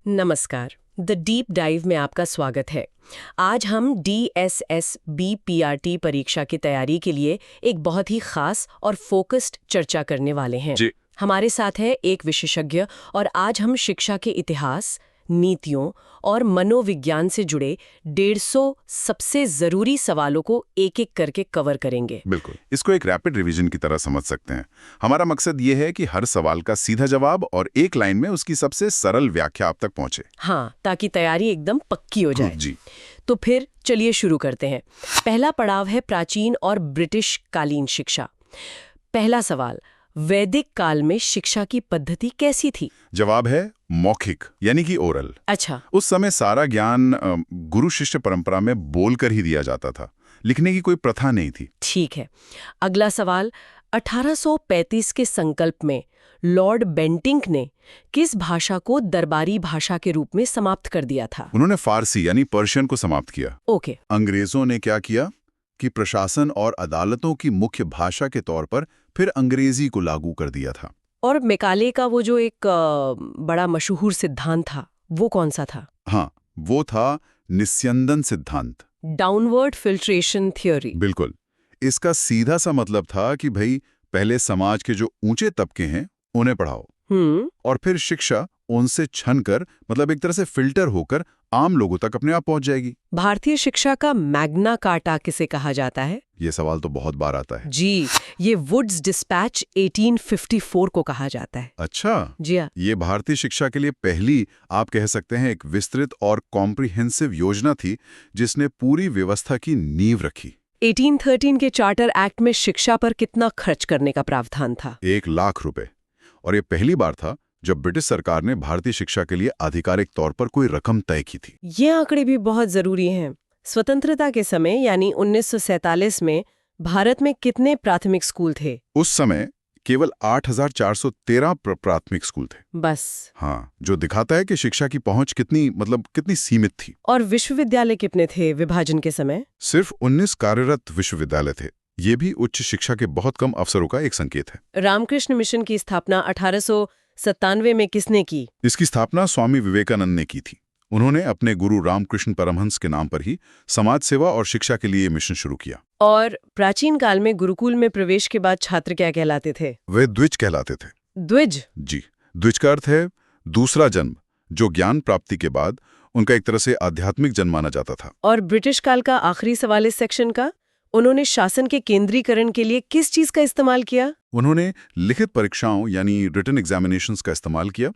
नमस्कार। The deep dive में आपका स्वागत है। आज हम DSSB-PRT परीक्षा की तैयारी के लिए एक बहुत ही खास और फोकस्ड चर्चा करने वाले हैं। जी। हमारे साथ है एक विशेषज्ञ और आज हम शिक्षा के इतिहास, नीतियों और मनोविज्ञान से जुड़े 150 सबसे जरूरी सवालों को एक-एक करके कवर करेंगे। बिल्कुल, इसको एक रैपिड रिवीजन की तरह समझ सकते हैं। हमारा मकसद ये है कि हर सवाल का सीधा जवाब और एक लाइन में उसकी सबसे सरल व्याख्या आप तक पहुंचे। हाँ, ताकि तैयारी एकदम पक्की हो जाए। जी। तो फिर चलिए शुरू करते हैं। पहला पड़ाव है प्राचीन और ब्रिटिश कालीन शिक्षा। पहला सवाल, वैदिक काल में शिक्षा की पद्धति कैसी थी? जवाब है मौखिक, यानी कि ओरल। अच्छा। उस समय सारा ज्ञान गुरु शिष्य परंपरा में बोलकर ही दिया जाता था। लिखने की कोई प्रथा नहीं थी। ठीक है। अगला सवाल, 1835 के संकल्प में लॉर्ड बेंटिंक ने किस भाषा को दरबारी भाषा के रूप में समाप्त कर दिया था? उन्होंने फारसी यानी पर्शियन को समाप्त किया। ओके। अंग्रेजों ने क्या किया कि प्रशासन और अदालतों की मुख्य भाषा के तौर पर फिर अंग्रेजी को लागू कर दिया था। और मैकाले का वो जो एक बड़ा मशहूर सिद्धांत था, वो कौन सा था? हाँ, वो था निस्यंदन सिद्धांत। Downward filtration theory. बिल्कुल। इसका सीधा सा मतलब था कि भाई पहले समाज के जो ऊंचे तबके हैं उन्हें पढ़ाओ और फिर शिक्षा उनसे छनकर मतलब एक तरह से फिल्टर होकर आम लोगों तक अपने आप पहुंच जाएगी। भारतीय शिक्षा का मैग्ना कार्टा किसे कहा जाता है? ये सवाल तो बहुत बार आता है। जी, ये वुड्स डिस्पैच 1854 को कहा जाता है। अच्छा। जी हाँ। ये भारतीय शिक्षा के लिए पहली, आप कह सकते हैं, एक विस्तृत और कॉम्प्रिहेंसिव योजना थी जिसने पूरी व्यवस्था की नींव रखी। 1813 के चार्टर एक्ट में शिक्षा पर कितना खर्च करने का प्रावधान था? 1,00,000 रुपए। और ये पहली बार था जब ब्रिटिश सरकार ने भारतीय शिक्षा के लिए आधिकारिक तौर पर कोई रकम तय की थी। ये आंकड़े भी बहुत जरूरी हैं। स्वतंत्रता के समय यानी 1947 में भारत में कितने प्राथमिक स्कूल थे? उस समय केवल 8,413 प्राथमिक स्कूल थे। बस। हाँ, जो दिखाता है कि शिक्षा की पहुंच कितनी सीमित थी। और विश्वविद्यालय कितने थे विभाजन के समय? सिर्फ 19 कार्यरत विश्वविद्यालय थे। ये भी उच्च शिक्षा के बहुत कम अवसरों का एक संकेत है। रामकृष्ण मिशन की स्थापना 1897 में किसने की? इसकी स्थापना स्वामी विवेकानंद ने की थी। उन्होंने अपने गुरु रामकृष्ण परमहंस के नाम पर ही समाज सेवा और शिक्षा के लिए मिशन शुरू किया। और प्राचीन काल में गुरुकुल में प्रवेश के बाद छात्र क्या कहलाते थे? वे द्विज कहलाते थे। द्विज? जी। द्विज का अर्थ है दूसरा जन्म, जो ज्ञान प्राप्ति के बाद उनका एक तरह से आध्यात्मिक जन्म माना जाता था। और ब्रिटिश काल का आखिरी सवाल इस सेक्शन का, उन्होंने शासन के केंद्रीकरण के लिए किस चीज का इस्तेमाल किया? उन्होंने लिखित परीक्षाओं यानी रिटन एग्जामिनेशंस का इस्तेमाल किया।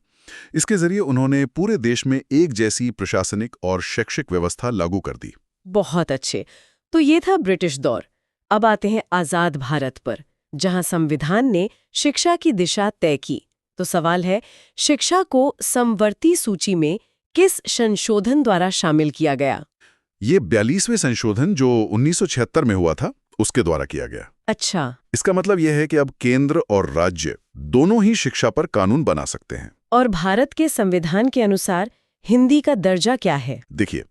इसके जरिए उन्होंने पूरे देश में एक जैसी प्रशासनिक और शैक्षिक व्यवस्था लागू कर दी। बहुत अच्छे। तो ये था ब्रिटिश दौर। अब आते हैं आजाद भारत पर, जहां संविधान ने शिक्षा की दिशा तय की। तो सवाल है, शिक्षा को समवर्ती सूची में किस संशोधन द्वारा शामिल किया गया? ये 42वें संशोधन जो 1976 में हुआ था, उसके द्वारा किया गया। अच्छा। इसका मतलब यह है कि अब केंद्र और राज्य दोनों ही शिक्षा पर कानून बना सकते हैं। और भारत के संविधान के अनुसार हिंदी का दर्जा क्या है? देखिए,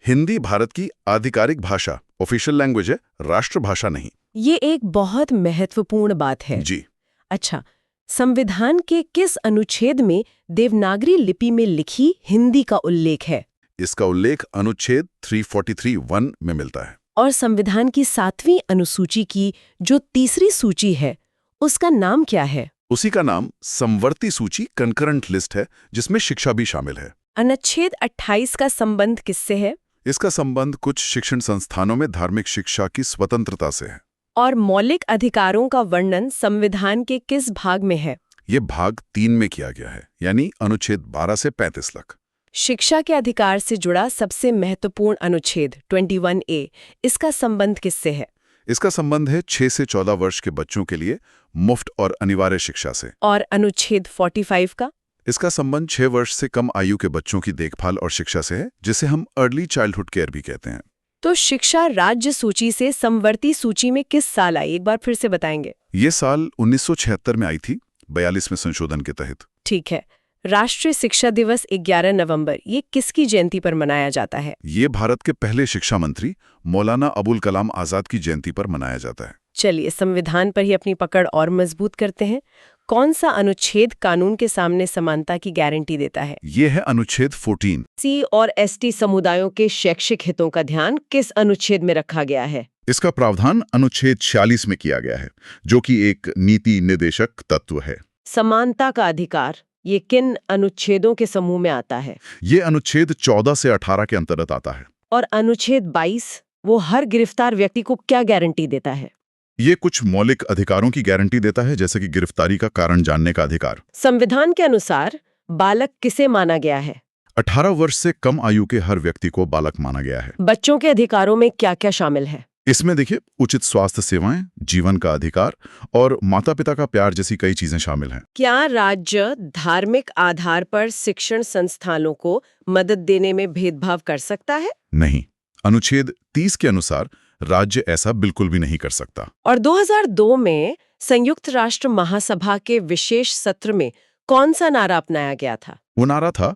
हिंदी भारत की आधिकारिक भाषा, ऑफिशियल लैंग्वेज है, राष्ट्रभाषा नहीं। ये एक बहुत महत्वपूर्ण बात है। जी। अच्छा, संविधान के किस अनुच्छेद में देवनागरी लिपि में लिखी हिंदी का उल्लेख है? इसका उल्लेख अनुच्छेद 343(1) में मिलता है। और संविधान की 7वीं अनुसूची की जो तीसरी सूची है, उसका नाम क्या है? उसी का नाम समवर्ती सूची कंकरेंट लिस्ट है, जिसमें शिक्षा भी शामिल है। अनुच्छेद 28 का संबंध किससे है? इसका संबंध कुछ शिक्षण संस्थानों में धार्मिक शिक्षा की स्वतंत्रता से है। और मौलिक अधिकारों का वर्णन संविधान के किस भाग में है? ये भाग 3 में किया गया है, यानी अनुच्छेद 12 से 35 तक। शिक्षा के अधिकार से जुड़ा सबसे महत्वपूर्ण अनुच्छेद 21A, इसका संबंध किससे है? इसका संबंध है 6 से 14 वर्ष के बच्चों के लिए मुफ्त और अनिवार्य शिक्षा से। और अनुच्छेद 45 का? इसका संबंध 6 वर्ष से कम आयु के बच्चों की देखभाल और शिक्षा से है, जिसे हम अर्ली चाइल्डहुड केयर भी कहते हैं। तो शिक्षा राज्य सूची से समवर्ती सूची में किस साल आई, एक बार फिर से बताएंगे? ये साल 1976 में आई थी, 42वें संशोधन के तहत। ठीक है। राष्ट्रीय शिक्षा दिवस 11 नवंबर, ये किसकी जयंती पर मनाया जाता है? ये भारत के पहले शिक्षा मंत्री मौलाना अबुल कलाम आजाद की जयंती पर मनाया जाता है। चलिए, संविधान पर ही अपनी पकड़ और मजबूत करते हैं। कौन सा अनुच्छेद कानून के सामने समानता की गारंटी देता है? ये है अनुच्छेद 14। सी और एसटी समुदायों के शैक्षिक हितों का ध्यान किस अनुच्छेद में रखा गया है? इसका प्रावधान अनुच्छेद 46 में किया गया है, जो कि एक नीति निर्देशक तत्व है। समानता का अधिकार ये किन अनुच्छेदों के समूह में आता है? ये अनुच्छेद 14 से 18 के अंतर्गत आता है। और अनुच्छेद 22 वो हर गिरफ्तार व्यक्ति को क्या गारंटी देता है? ये कुछ मौलिक अधिकारों की गारंटी देता है, जैसे कि गिरफ्तारी का कारण जानने का अधिकार। संविधान के अनुसार बालक किसे माना गया है? 18 वर्ष से कम आयु के हर व्यक्ति को बालक माना गया है। बच्चों के अधिकारों में क्या क्या शामिल है? इसमें देखिए, उचित स्वास्थ्य सेवाएं, जीवन का अधिकार और माता पिता का प्यार जैसी कई चीजें शामिल हैं। क्या राज्य धार्मिक आधार पर शिक्षण संस्थानों को मदद देने में भेदभाव कर सकता है? नहीं, अनुच्छेद 30 के अनुसार राज्य ऐसा बिल्कुल भी नहीं कर सकता। और 2002 में संयुक्त राष्ट्र महासभा के विशेष सत्र में कौन सा नारा अपनाया गया था? वो नारा था,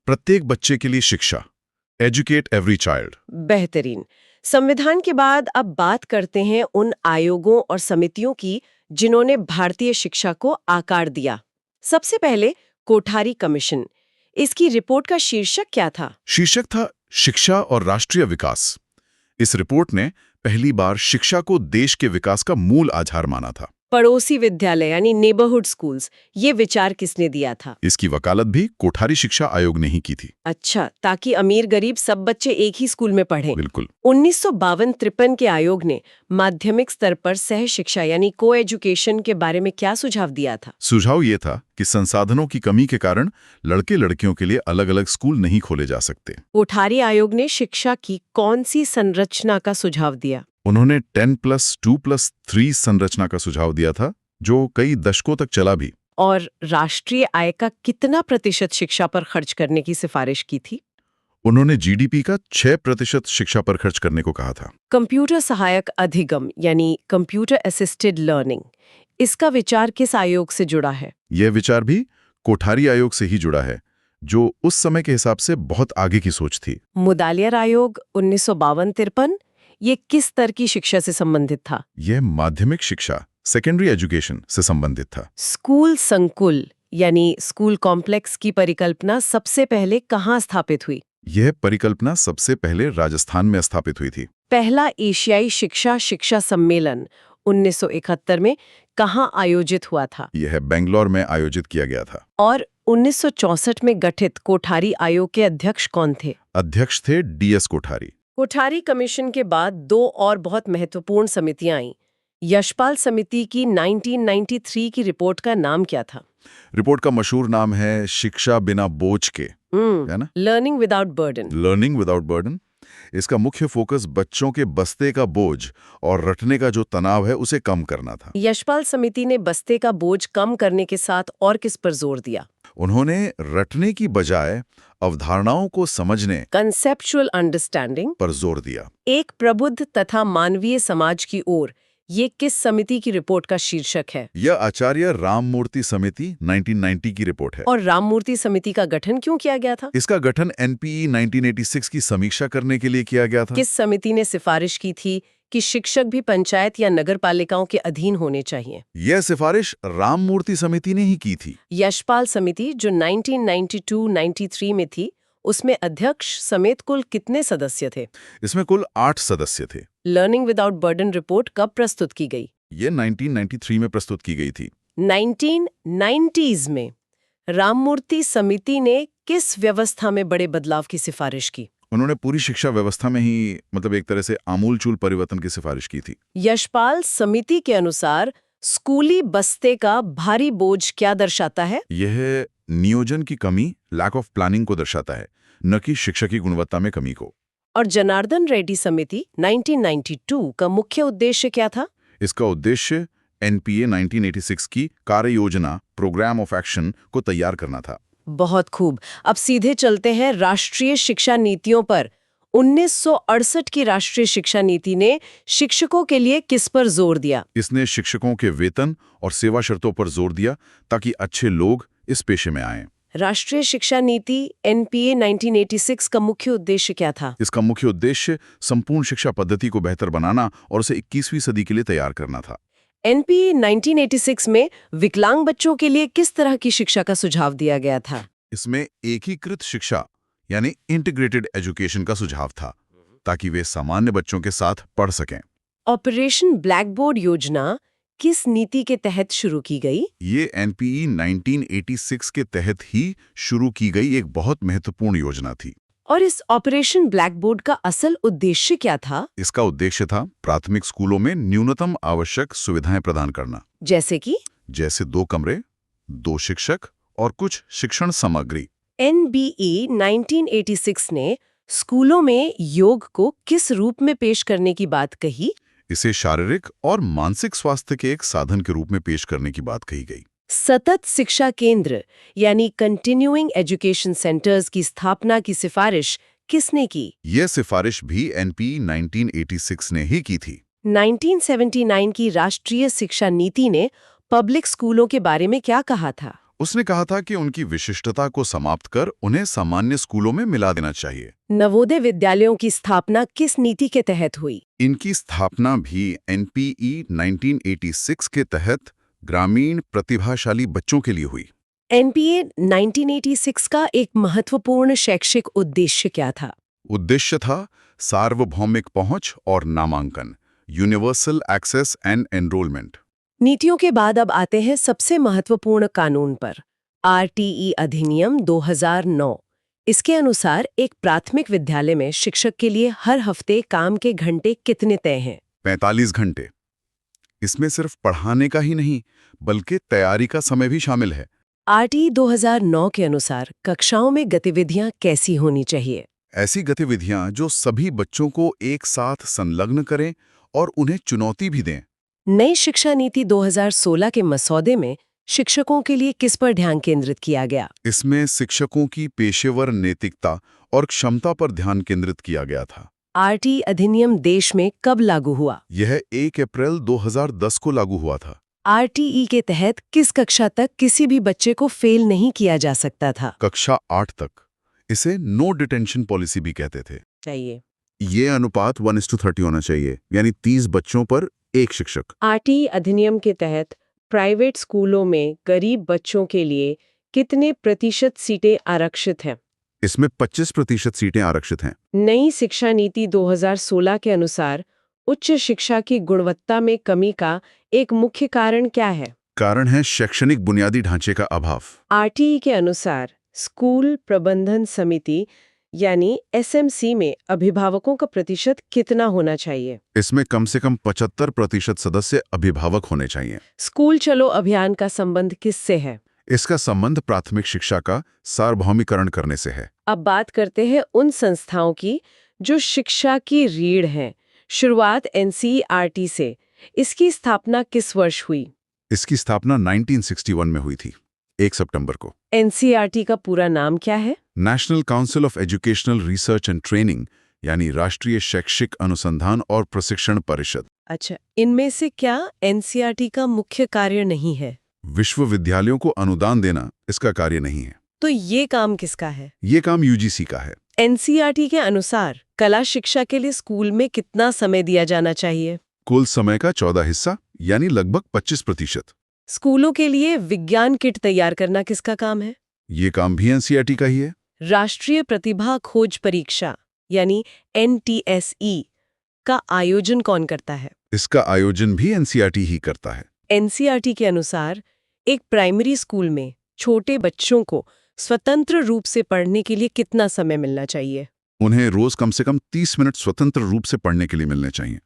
प्रत्येक बच्चे के लिए शिक्षा, एजुकेट एवरी चाइल्ड। बेहतरीन। संविधान के बाद अब बात करते हैं उन आयोगों और समितियों की जिन्होंने भारतीय शिक्षा को आकार दिया। सबसे पहले कोठारी कमीशन। इसकी रिपोर्ट का शीर्षक क्या था? शीर्षक था शिक्षा और राष्ट्रीय विकास। इस रिपोर्ट ने पहली बार शिक्षा को देश के विकास का मूल आधार माना था। पड़ोसी विद्यालय यानी नेबरहुड स्कूल्स, ये विचार किसने दिया था? इसकी वकालत भी कोठारी शिक्षा आयोग ने ही की थी। अच्छा, ताकि अमीर गरीब सब बच्चे एक ही स्कूल में पढ़ें। बिल्कुल। 1952-53 के आयोग ने माध्यमिक स्तर पर सह शिक्षा यानी को एजुकेशन के बारे में क्या सुझाव दिया था? सुझाव ये था कि संसाधनों की कमी के कारण लड़के लड़कियों के लिए अलग अलग स्कूल नहीं खोले जा सकते। कोठारी आयोग ने शिक्षा की कौन सी संरचना का सुझाव दिया? उन्होंने 10+2+3 संरचना का सुझाव दिया था, जो कई दशकों तक चला भी। और राष्ट्रीय आय का कितना प्रतिशत शिक्षा पर खर्च करने की सिफारिश की थी? उन्होंने जीडीपी का 6% शिक्षा पर खर्च करने को कहा था। कंप्यूटर सहायक अधिगम यानी कंप्यूटर असिस्टेड लर्निंग, इसका विचार किस आयोग से जुड़ा है? यह विचार भी कोठारी आयोग से ही जुड़ा है, जो उस समय के हिसाब से बहुत आगे की सोच थी। मुदालियर आयोग 1952-53, ये किस स्तर की शिक्षा से संबंधित था? यह माध्यमिक शिक्षा, सेकेंडरी एजुकेशन से संबंधित था। स्कूल संकुल यानी स्कूल कॉम्प्लेक्स की परिकल्पना सबसे पहले कहाँ स्थापित हुई? यह परिकल्पना सबसे पहले राजस्थान में स्थापित हुई थी। पहला एशियाई शिक्षा सम्मेलन 1971 में कहाँ आयोजित हुआ था? यह बेंगलोर में आयोजित किया गया था। और 1964 में गठित कोठारी आयोग के अध्यक्ष कौन थे? अध्यक्ष थे डीएस कोठारी। कोठारी कमीशन के बाद दो और बहुत महत्वपूर्ण समितियां आईं। यशपाल समिति की 1993 की रिपोर्ट का नाम क्या था? रिपोर्ट का मशहूर नाम है शिक्षा बिना बोझ के, है ना? Learning without burden. Learning without burden. इसका मुख्य फोकस बच्चों के बस्ते का बोझ और रटने का जो तनाव है उसे कम करना था। यशपाल समिति ने बस्ते का बोझ कम करने के साथ और किस पर जोर दिया? उन्होंने रटने की बजाय अवधारणाओं को समझने, कंसेप्चुअल अंडरस्टैंडिंग पर जोर दिया। एक प्रबुद्ध तथा मानवीय समाज की ओर, ये किस समिति की रिपोर्ट का शीर्षक है? यह आचार्य राममूर्ति समिति 1990 की रिपोर्ट है। और राममूर्ति समिति का गठन क्यों किया गया था? इसका गठन एनपीई 1986 की समीक्षा करने के लिए किया गया था। किस समिति ने सिफारिश की थी कि शिक्षक भी पंचायत या नगर पालिकाओं के अधीन होने चाहिए? यह सिफारिश राममूर्ति समिति ने ही की थी। यशपाल समिति जो 1992-93 में थी, उसमें अध्यक्ष समेत कुल कितने सदस्य थे? इसमें कुल 8 सदस्य थे। लर्निंग विदाउट बर्डन रिपोर्ट कब प्रस्तुत की गई? ये 1993 में प्रस्तुत की गई थी। 1990s में राममूर्ति समिति ने किस व्यवस्था में बड़े बदलाव की सिफारिश की? उन्होंने पूरी शिक्षा व्यवस्था में ही एक तरह से आमूलचूल परिवर्तन की सिफारिश की थी। यशपाल समिति के अनुसार स्कूली बस्ते का भारी बोझ क्या दर्शाता है? यह नियोजन की कमी, लैक ऑफ प्लानिंग को दर्शाता है, न कि शिक्षा की गुणवत्ता में कमी को। और जनार्दन रेड्डी समिति 1992 का मुख्य उद्देश्य क्या था? इसका उद्देश्य एनपीए 1986 की कार्य योजना, प्रोग्राम ऑफ एक्शन को तैयार करना था। बहुत खूब। अब सीधे चलते हैं राष्ट्रीय शिक्षा नीतियों पर। 1968 की राष्ट्रीय शिक्षा नीति ने शिक्षकों के लिए किस पर जोर दिया? इसने शिक्षकों के वेतन और सेवा शर्तों पर जोर दिया ताकि अच्छे लोग इस पेशे में आएं। राष्ट्रीय शिक्षा नीति एनपीए 1986 का मुख्य उद्देश्य क्या था? इसका मुख्य उद्देश्य संपूर्ण शिक्षा पद्धति को बेहतर बनाना और उसे 21वीं सदी के लिए तैयार करना था। एनपीए 1986 में विकलांग बच्चों के लिए किस तरह की शिक्षा का सुझाव दिया गया था? इसमें एकीकृत शिक्षा यानी इंटीग्रेटेड एजुकेशन का सुझाव था, ताकि वे सामान्य बच्चों के साथ पढ़ सकें। ऑपरेशन ब्लैकबोर्ड योजना किस नीति के तहत शुरू की गई? ये एनपीई 1986 के तहत ही शुरू की गई एक बहुत महत्वपूर्ण योजना थी। और इस ऑपरेशन ब्लैकबोर्ड का असल उद्देश्य क्या था? इसका उद्देश्य था प्राथमिक स्कूलों में न्यूनतम आवश्यक सुविधाएं प्रदान करना, जैसे 2 कमरे, 2 शिक्षक और कुछ शिक्षण सामग्री। एनबीई 1986 ने स्कूलों में योग को किस रूप में पेश करने की बात कही? इसे शारीरिक और मानसिक स्वास्थ्य के एक साधन के रूप में पेश करने की बात कही गई। सतत शिक्षा केंद्र यानी कंटिन्यूइंग एजुकेशन सेंटर्स की स्थापना की सिफारिश किसने की? यह सिफारिश भी एनपीई 1986 ने ही की थी। 1979 की राष्ट्रीय शिक्षा नीति ने पब्लिक स्कूलों के बारे में क्या कहा था? उसने कहा था कि उनकी विशिष्टता को समाप्त कर उन्हें सामान्य स्कूलों में मिला देना चाहिए। नवोदय विद्यालयों की स्थापना किस नीति के तहत हुई? इनकी स्थापना भी एनपीई 1986 के तहत ग्रामीण प्रतिभाशाली बच्चों के लिए हुई। एनपीए 1986 का एक महत्वपूर्ण शैक्षिक उद्देश्य क्या था? उद्देश्य था सार्वभौमिक पहुंच और नामांकन, यूनिवर्सल एक्सेस एंड एनरोलमेंट। नीतियों के बाद अब आते हैं सबसे महत्वपूर्ण कानून पर, आरटीई अधिनियम 2009। इसके अनुसार एक प्राथमिक विद्यालय में शिक्षक के लिए हर हफ्ते काम के घंटे कितने तय हैं? 45 घंटे। इसमें सिर्फ पढ़ाने का ही नहीं, बल्कि तैयारी का समय भी शामिल है। आरटीई 2009 के अनुसार कक्षाओं में गतिविधियां कैसी होनी चाहिए? ऐसी गतिविधियां जो सभी बच्चों को एक साथ संलग्न करें और उन्हें चुनौती भी दें। नई शिक्षा नीति 2016 के मसौदे में शिक्षकों के लिए किस पर ध्यान केंद्रित किया गया? इसमें शिक्षकों की पेशेवर नैतिकता और क्षमता पर ध्यान केंद्रित किया गया था। आरटीई अधिनियम देश में कब लागू हुआ? यह 1 अप्रैल 2010 को लागू हुआ था। आरटीई के तहत किस कक्षा तक किसी भी बच्चे को फेल नहीं किया जा सकता था? कक्षा 8 तक। इसे नो डिटेंशन पॉलिसी भी कहते थे। चाहिए। ये अनुपात 1:30 होना चाहिए, यानी 30 बच्चों पर एक शिक्षक। आरटीई अधिनियम के तहत प्राइवेट स्कूलों में गरीब बच्चों के लिए कितने प्रतिशत सीटें आरक्षित हैं? इसमें 25% सीटें आरक्षित हैं। नई शिक्षा नीति 2016 के अनुसार उच्च शिक्षा की गुणवत्ता में कमी का एक मुख्य कारण क्या है? कारण है शैक्षणिक बुनियादी ढांचे का अभाव। आरटीई के अनुसार स्कूल प्रबंधन समिति यानी एसएमसी में अभिभावकों का प्रतिशत कितना होना चाहिए? इसमें कम से कम 75% सदस्य अभिभावक होने चाहिए। स्कूल चलो अभियान का संबंध किससे है? इसका संबंध प्राथमिक शिक्षा का सार्वभौमिकरण करने से है। अब बात करते हैं उन संस्थाओं की जो शिक्षा की रीढ़ हैं। शुरुआत एनसीईआरटी से। इसकी स्थापना किस वर्ष हुई? इसकी स्थापना 1961 में हुई थी, 1 सितंबर को। एनसीईआरटी का पूरा नाम क्या है? National council of educational research and training, यानी राष्ट्रीय शैक्षिक अनुसंधान और प्रशिक्षण परिषद। अच्छा, इनमें से क्या एनसीईआरटी का मुख्य कार्य नहीं है? विश्वविद्यालयों को अनुदान देना इसका कार्य नहीं है। तो ये काम किसका है? ये काम यूजीसी का है। एनसीईआरटी के अनुसार कला शिक्षा के लिए स्कूल में कितना समय दिया जाना चाहिए? कुल समय का 14 हिस्सा, यानी लगभग 25%। स्कूलों के लिए विज्ञान किट तैयार करना किसका काम है? ये काम भी एनसीईआरटी का ही है। राष्ट्रीय प्रतिभा खोज परीक्षा यानी एनटीएसई का आयोजन कौन करता है? इसका आयोजन भी एनसीईआरटी ही करता है। एनसीईआरटी के अनुसार एक प्राइमरी स्कूल में छोटे बच्चों को स्वतंत्र रूप से पढ़ने के लिए कितना समय मिलना चाहिए? उन्हें रोज कम से कम 30 मिनट स्वतंत्र रूप से पढ़ने के लिए मिलने चाहिए।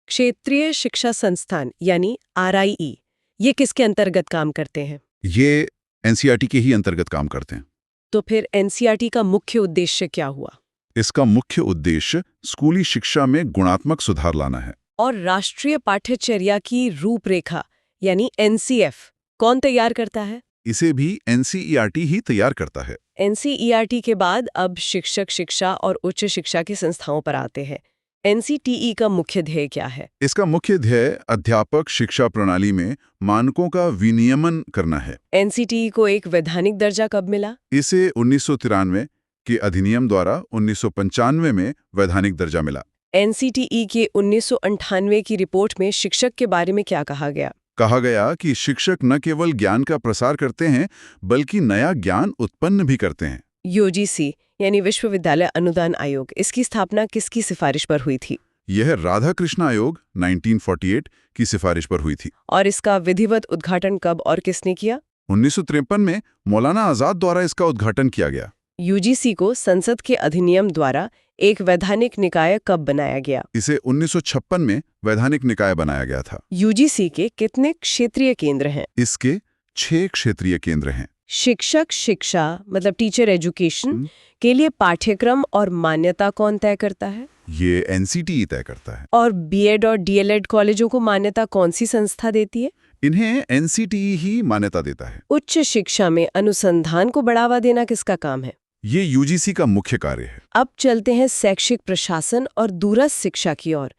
क्षेत्रीय शिक्षा संस्थान यानी आरआईई, ये किसके अंतर्गत काम करते हैं? ये एनसीईआरटी के ही अंतर्गत काम करते हैं। तो फिर एनसीईआरटी का मुख्य उद्देश्य क्या हुआ? इसका मुख्य उद्देश्य स्कूली शिक्षा में गुणात्मक सुधार लाना है। और राष्ट्रीय पाठ्यचर्या की रूपरेखा यानी एनसीएफ कौन तैयार करता है? इसे भी एनसीईआरटी ही तैयार करता है। एनसीईआरटी के बाद अब शिक्षक शिक्षा और उच्च शिक्षा की संस्थाओं पर आते हैं। एनसीटीई का मुख्य ध्યેय क्या है? इसका मुख्य ध्येय अध्यापक शिक्षा प्रणाली में मानकों का विनियमन करना है। एनसीटीई को एक वैधानिक दर्जा कब मिला? इसे 1993 के अधिनियम द्वारा 1995 में वैधानिक दर्जा मिला। एनसीटीई के 1998 की रिपोर्ट में शिक्षक के बारे में क्या कहा गया? कहा गया कि शिक्षक न केवल ज्ञान का प्रसार करते हैं बल्कि नया ज्ञान उत्पन्न भी करते हैं। यूजीसी यानी विश्वविद्यालय अनुदान आयोग, इसकी स्थापना किसकी सिफारिश पर हुई थी? यह राधाकृष्ण आयोग 1948 की सिफारिश पर हुई थी। और इसका विधिवत उद्घाटन कब और किसने किया? 1953 में मौलाना आजाद द्वारा इसका उद्घाटन किया गया। यूजीसी को संसद के अधिनियम द्वारा एक वैधानिक निकाय कब बनाया गया? इसे 1956 में वैधानिक निकाय बनाया गया था। यूजीसी के कितने क्षेत्रीय केंद्र हैं? इसके 6 क्षेत्रीय केंद्र हैं। शिक्षक शिक्षा मतलब टीचर एजुकेशन के लिए पाठ्यक्रम और मान्यता कौन तय करता है? ये एनसीटीई तय करता है। और बीएड और डीएलएड कॉलेजों को मान्यता कौन सी संस्था देती है? इन्हें एनसीटीई ही मान्यता देता है। उच्च शिक्षा में अनुसंधान को बढ़ावा देना किसका काम है? ये यूजीसी का मुख्य कार्य है। अब चलते हैं शैक्षिक प्रशासन और दूरस्थ शिक्षा की ओर।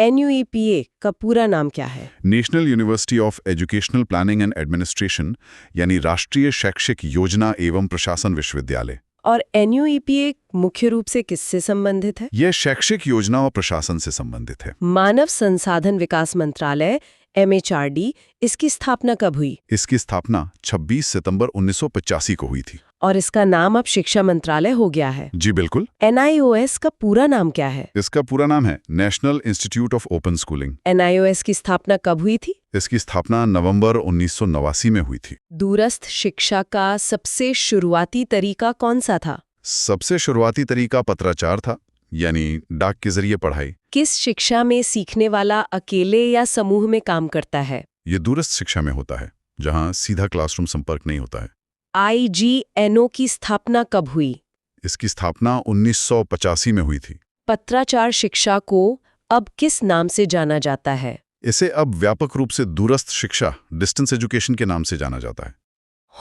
NUEPA का पूरा नाम क्या है? National university of educational planning and administration यानी राष्ट्रीय शैक्षिक योजना एवं प्रशासन विश्वविद्यालय। और NUEPA मुख्य रूप से किससे संबंधित है? यह शैक्षिक योजना और प्रशासन से संबंधित है। मानव संसाधन विकास मंत्रालय MHRD, इसकी स्थापना कब हुई? इसकी स्थापना 26 सितंबर 1985 को हुई थी। और इसका नाम अब शिक्षा मंत्रालय हो गया है। जी बिल्कुल। NIOS का पूरा नाम क्या है? इसका पूरा नाम है national institute of open schooling. NIOS की स्थापना कब हुई थी? इसकी स्थापना नवंबर 1989 में हुई थी। दूरस्थ शिक्षा का सबसे शुरुआती तरीका कौन सा था? सबसे शुरुआती तरीका पत्राचार था, यानी डाक के जरिए पढ़ाई। किस शिक्षा में सीखने वाला अकेले या समूह में काम करता है? ये दूरस्थ शिक्षा में होता है, जहां सीधा क्लासरूम संपर्क नहीं होता है। IGNO की स्थापना कब हुई? इसकी स्थापना 1985 में हुई थी। पत्राचार शिक्षा को अब किस नाम से जाना जाता है? इसे अब व्यापक रूप से दूरस्थ शिक्षा, डिस्टेंस एजुकेशन के नाम से जाना जाता है।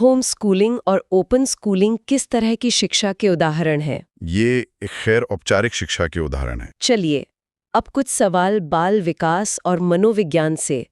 होम स्कूलिंग और ओपन स्कूलिंग किस तरह की शिक्षा के उदाहरण हैं? ये एक गैर औपचारिक शिक्षा के उदाहरण है। चलिए, अब कुछ सवाल बाल विकास और मनोविज्ञान से।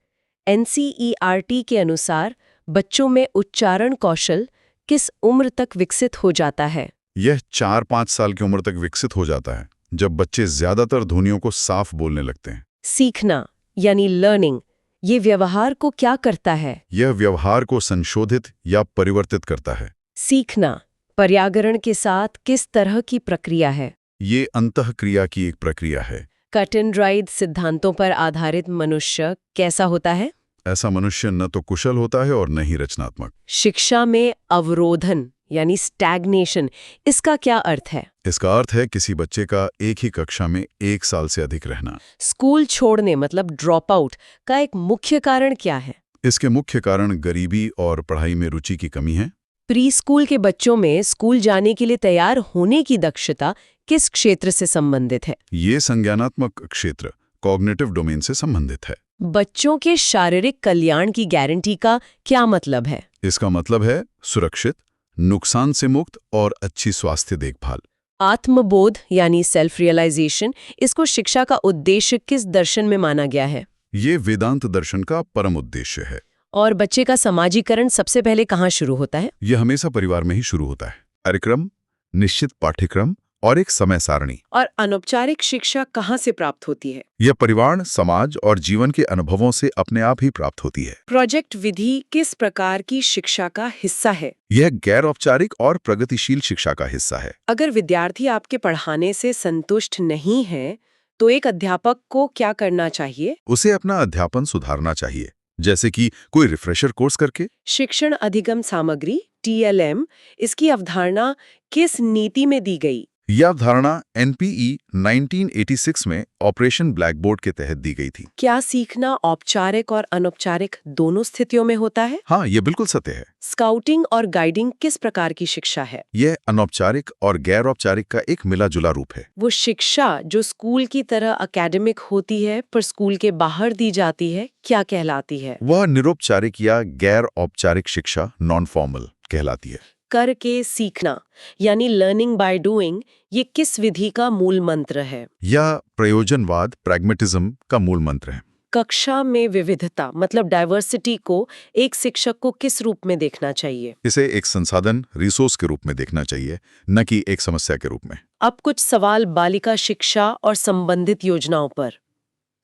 NCERT के अनुसार बच्चों में उच्चारण कौशल किस उम्र तक विकसित हो जाता है? यह 4-5 साल की उम्र तक विकसित हो जाता है, जब बच्चे ज्यादातर ध्वनियों को साफ बोलने लगते हैं। सीखना यानी लर्निंग, ये व्यवहार को क्या करता है? यह व्यवहार को संशोधित या परिवर्तित करता है। सीखना पर्यावरण के साथ किस तरह की प्रक्रिया है? ये अंतःक्रिया की एक प्रक्रिया है। कट एंड ड्राइड सिद्धांतों पर आधारित मनुष्य कैसा होता है? ऐसा मनुष्य न तो कुशल होता है और न ही रचनात्मक। शिक्षा में अवरोधन यानी स्टैग्नेशन, इसका क्या अर्थ है? इसका अर्थ है किसी बच्चे का एक ही कक्षा में 1 साल से अधिक रहना। स्कूल छोड़ने मतलब ड्रॉप आउट का एक मुख्य कारण क्या है? इसके मुख्य कारण गरीबी और पढ़ाई में रुचि की कमी है। प्री स्कूल के बच्चों में स्कूल जाने के लिए तैयार होने की दक्षता किस क्षेत्र से संबंधित है? ये संज्ञानात्मक क्षेत्र कॉग्निटिव डोमेन से संबंधित है। बच्चों के शारीरिक कल्याण की गारंटी का क्या मतलब है? इसका मतलब है सुरक्षित, नुकसान से मुक्त और अच्छी स्वास्थ्य देखभाल। आत्मबोध यानी सेल्फ रियलाइजेशन, इसको शिक्षा का उद्देश्य किस दर्शन में माना गया है? ये वेदांत दर्शन का परम उद्देश्य है। और बच्चे का समाजीकरण सबसे पहले कहाँ शुरू होता है? यह हमेशा परिवार में ही शुरू होता है। कार्यक्रम, निश्चित पाठ्यक्रम और एक समय सारणी। और अनौपचारिक शिक्षा कहाँ से प्राप्त होती है? यह परिवार, समाज और जीवन के अनुभवों से अपने आप ही प्राप्त होती है। प्रोजेक्ट विधि किस प्रकार की शिक्षा का हिस्सा है? यह गैर औपचारिक और प्रगतिशील शिक्षा का हिस्सा है। अगर विद्यार्थी आपके पढ़ाने से संतुष्ट नहीं है, तो एक अध्यापक को क्या करना चाहिए? उसे अपना अध्यापन सुधारना चाहिए, जैसे कि कोई रिफ्रेशर कोर्स करके। शिक्षण अधिगम सामग्री TLM, इसकी अवधारणा किस नीति में दी गई? यह अवधारणा NPE 1986 में ऑपरेशन ब्लैकबोर्ड के तहत दी गई थी। क्या सीखना औपचारिक और अनौपचारिक दोनों स्थितियों में होता है? हाँ, ये बिल्कुल सत्य है। स्काउटिंग और गाइडिंग किस प्रकार की शिक्षा है? यह अनौपचारिक और गैर औपचारिक का एक मिला-जुला रूप है। वो शिक्षा जो स्कूल की तरह अकेडमिक होती है पर स्कूल के बाहर दी जाती है, क्या कहलाती है? वह निरौपचारिक या गैर औपचारिक शिक्षा नॉन फॉर्मल कहलाती है। करके सीखना यानी लर्निंग बाय डूइंग, ये किस विधि का मूल मंत्र है? यह प्रयोजनवाद, प्रैग्मेटिज्म का मूल मंत्र है। कक्षा में विविधता मतलब डाइवर्सिटी को एक शिक्षक को किस रूप में देखना चाहिए? इसे एक संसाधन रिसोर्स के रूप में देखना चाहिए, न कि एक समस्या के रूप में। अब कुछ सवाल बालिका शिक्षा और संबंधित योजनाओं पर।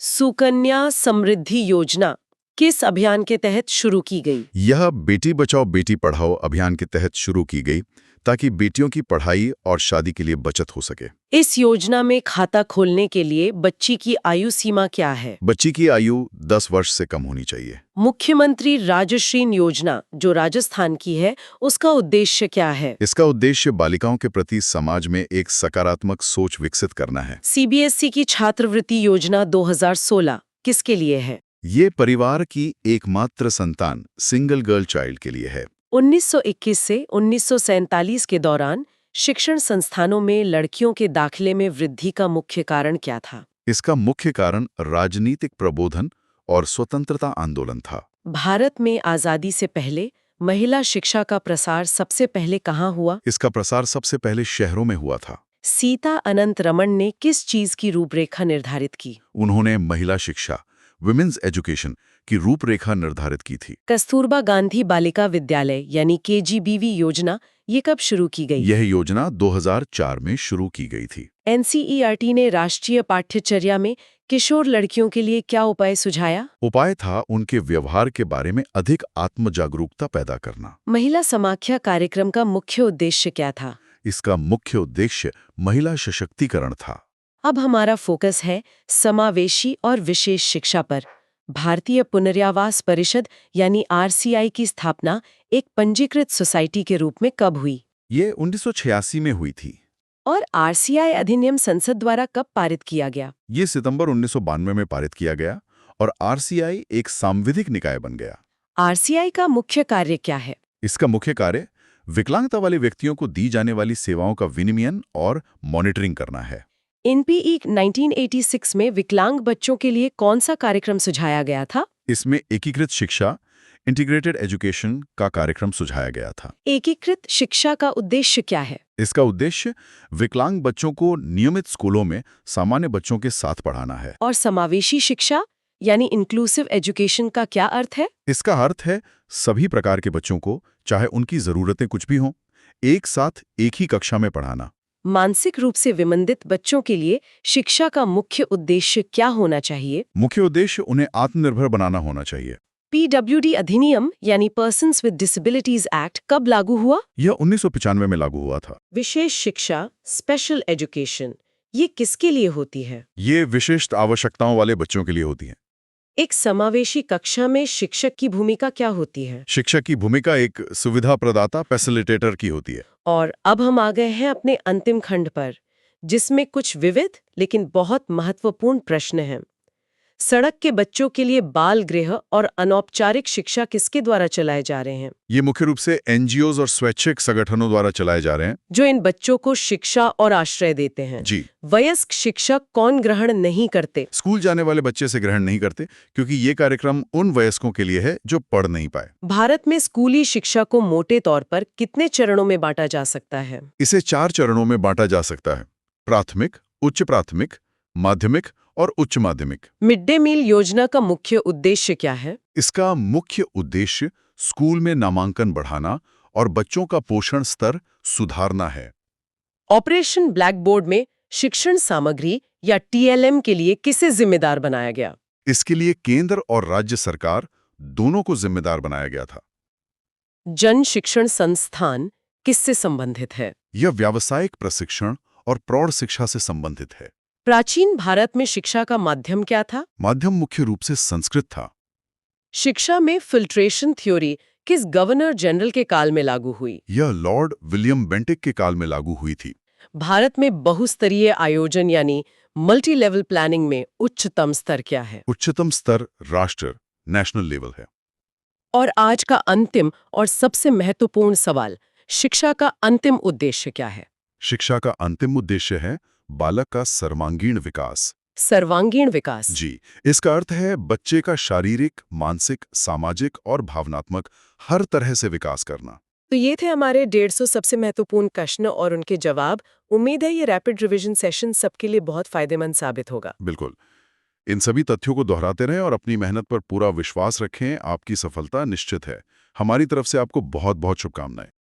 सुकन्या समृद्धि योजना किस अभियान के तहत शुरू की गई? यह बेटी बचाओ बेटी पढ़ाओ अभियान के तहत शुरू की गई ताकि बेटियों की पढ़ाई और शादी के लिए बचत हो सके। इस योजना में खाता खोलने के लिए बच्ची की आयु सीमा क्या है? बच्ची की आयु 10 वर्ष से कम होनी चाहिए। मुख्यमंत्री राजश्री योजना जो राजस्थान की है, उसका उद्देश्य क्या है? इसका उद्देश्य बालिकाओं के प्रति समाज में एक सकारात्मक सोच विकसित करना है। सीबीएसई की छात्रवृत्ति योजना 2016 किसके लिए है? ये परिवार की एकमात्र संतान सिंगल गर्ल चाइल्ड के लिए है। 1921 से 1947 के दौरान शिक्षण संस्थानों में लड़कियों के दाखिले में वृद्धि का मुख्य कारण क्या था? इसका मुख्य कारण राजनीतिक प्रबोधन और स्वतंत्रता आंदोलन था। भारत में आजादी से पहले महिला शिक्षा का प्रसार सबसे पहले कहाँ हुआ? इसका प्रसार सबसे पहले शहरों में हुआ था। सीता अनंत रमन ने किस चीज की रूपरेखा निर्धारित की? उन्होंने महिला शिक्षा, विमेन्स एजुकेशन की रूपरेखा निर्धारित की थी। कस्तूरबा गांधी बालिका विद्यालय यानी केजीबीवी योजना ये कब शुरू की गई? यह योजना 2004 में शुरू की गई थी। एनसीईआरटी ने राष्ट्रीय पाठ्यचर्या में किशोर लड़कियों के लिए क्या उपाय सुझाया? उपाय था उनके व्यवहार के बारे में अधिक आत्म जागरूकता पैदा करना। महिला समाख्या कार्यक्रम का मुख्य उद्देश्य क्या था? इसका मुख्य उद्देश्य महिला सशक्तिकरण था। अब हमारा फोकस है समावेशी और विशेष शिक्षा पर। भारतीय पुनर्वास परिषद यानी आरसीआई की स्थापना एक पंजीकृत सोसाइटी के रूप में कब हुई? ये 1986 में हुई थी। और आरसीआई अधिनियम संसद द्वारा कब पारित किया गया? ये सितंबर 1992 में पारित किया गया और आरसीआई एक सांविधिक निकाय बन गया। आरसीआई का मुख्य कार्य क्या है? इसका मुख्य कार्य विकलांगता वाले व्यक्तियों को दी जाने वाली सेवाओं का विनियमन और मॉनिटरिंग करना है। एनपीई 1986 में विकलांग बच्चों के लिए कौन सा कार्यक्रम सुझाया गया था? इसमें एकीकृत शिक्षा, इंटीग्रेटेड एजुकेशन का कार्यक्रम सुझाया गया था। एकीकृत शिक्षा का उद्देश्य क्या है? इसका उद्देश्य विकलांग बच्चों को नियमित स्कूलों में सामान्य बच्चों के साथ पढ़ाना है। और समावेशी शिक्षा यानी इंक्लूसिव एजुकेशन का क्या अर्थ है? इसका अर्थ है सभी प्रकार के बच्चों को, चाहे उनकी जरूरतें कुछ भी हों, एक साथ एक ही कक्षा में पढ़ाना। मानसिक रूप से विमंदित बच्चों के लिए शिक्षा का मुख्य उद्देश्य क्या होना चाहिए? मुख्य उद्देश्य उन्हें आत्मनिर्भर बनाना होना चाहिए। पीडब्ल्यूडी अधिनियम यानी पर्सन्स विद डिसेबिलिटीज एक्ट कब लागू हुआ? यह 1995 में लागू हुआ था। विशेष शिक्षा स्पेशल एजुकेशन ये किसके लिए होती है? ये विशिष्ट आवश्यकताओं वाले बच्चों के लिए होती है। एक समावेशी कक्षा में शिक्षक की भूमिका क्या होती है? शिक्षक की भूमिका एक सुविधा प्रदाता फैसिलिटेटर की होती है। और अब हम आ गए हैं अपने अंतिम खंड पर, जिसमें कुछ विविध लेकिन बहुत महत्वपूर्ण प्रश्न हैं। सड़क के बच्चों के लिए बाल गृह और अनौपचारिक शिक्षा किसके द्वारा चलाए जा रहे हैं? ये मुख्य रूप से एनजीओज और स्वैच्छिक संगठनों द्वारा चलाए जा रहे हैं, जो इन बच्चों को शिक्षा और आश्रय देते हैं। जी। वयस्क शिक्षक कौन ग्रहण नहीं करते? स्कूल जाने वाले बच्चे से ग्रहण नहीं करते, क्योंकि ये कार्यक्रम उन वयस्कों के लिए है जो पढ़ नहीं पाए। भारत में स्कूली शिक्षा को मोटे तौर पर कितने चरणों में बांटा जा सकता है? इसे 4 चरणों में बांटा जा सकता है: प्राथमिक, उच्च प्राथमिक, माध्यमिक और उच्च माध्यमिक। मिड डे मील योजना का मुख्य उद्देश्य क्या है? इसका मुख्य उद्देश्य स्कूल में नामांकन बढ़ाना और बच्चों का पोषण स्तर सुधारना है। ऑपरेशन ब्लैक बोर्ड में शिक्षण सामग्री या टीएलएम के लिए किसे जिम्मेदार बनाया गया? इसके लिए केंद्र और राज्य सरकार दोनों को जिम्मेदार बनाया गया था। जन शिक्षण संस्थान किससे संबंधित है? यह व्यावसायिक प्रशिक्षण और प्रौढ़ शिक्षा से संबंधित है। प्राचीन भारत में शिक्षा का माध्यम क्या था? माध्यम मुख्य रूप से संस्कृत था। शिक्षा में फिल्ट्रेशन थ्योरी किस गवर्नर जनरल के काल में लागू हुई? यह लॉर्ड विलियम बेंटिक के काल में लागू हुई थी। भारत में बहुस्तरीय आयोजन यानी मल्टी लेवल प्लानिंग में उच्चतम स्तर क्या है? उच्चतम स्तर राष्ट्र नेशनल लेवल है। और आज का अंतिम और सबसे महत्वपूर्ण सवाल, शिक्षा का अंतिम उद्देश्य क्या है? शिक्षा का अंतिम उद्देश्य है बालक का सर्वांगीण विकास। सर्वांगीण विकास? जी, इसका अर्थ है बच्चे का शारीरिक, मानसिक, सामाजिक और भावनात्मक हर तरह से विकास करना। तो ये थे हमारे 150 सबसे महत्वपूर्ण प्रश्न और उनके जवाब। उम्मीद है ये रैपिड रिवीजन सेशन सबके लिए बहुत फायदेमंद साबित होगा। बिल्कुल। इन सभी तथ्यों को दोहराते रहें और अपनी मेहनत पर पूरा विश्वास रखें। आपकी सफलता निश्चित है। हमारी तरफ से आपको बहुत बहुत शुभकामनाएं।